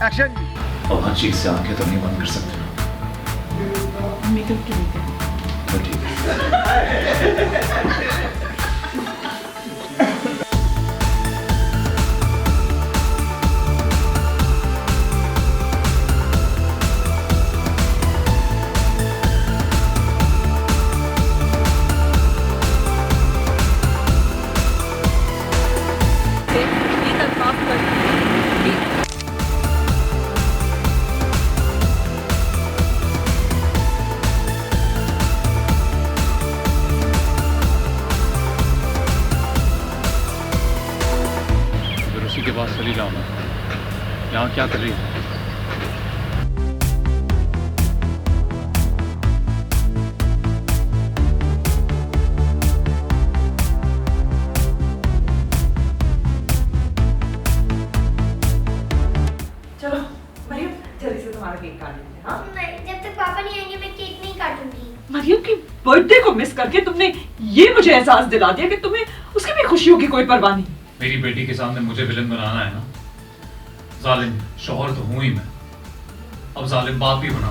Action. और हर चीज से आंखें तो नहीं बंद कर सकते ना। मेकअप के लिए तो ठीक है। उसी के पास चली जाऊँ मैं। यहाँ क्या कर रही है? चलो मरियम जल्दी से तुम्हारा केक काट लेते हैं। हाँ नहीं, जब तक पापा नहीं आएंगे मैं केक नहीं काटूंगी। मरियम की बर्थडे को मिस करके तुमने ये मुझे एहसास दिला दिया कि तुम्हें उसकी भी खुशियों की कोई परवाह नहीं। मेरी बेटी के सामने मुझे विलन बनाना है ना। जालिम शौहर तो हूं ही मैं, अब जालिम बाप भी बना।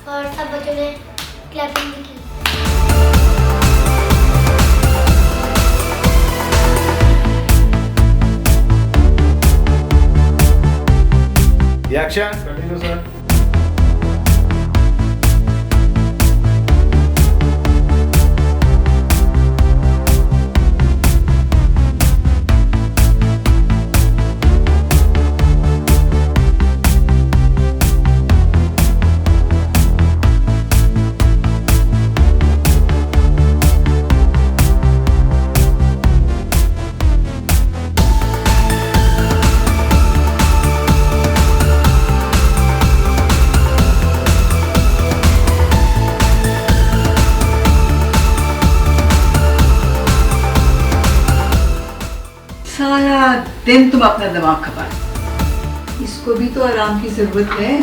और सब बच्चों ने क्लैपिंग भी की। एक्शन। Continue sir. सारा दिन तुम अपना दिमाग खपाए। इसको भी तो आराम की जरूरत है।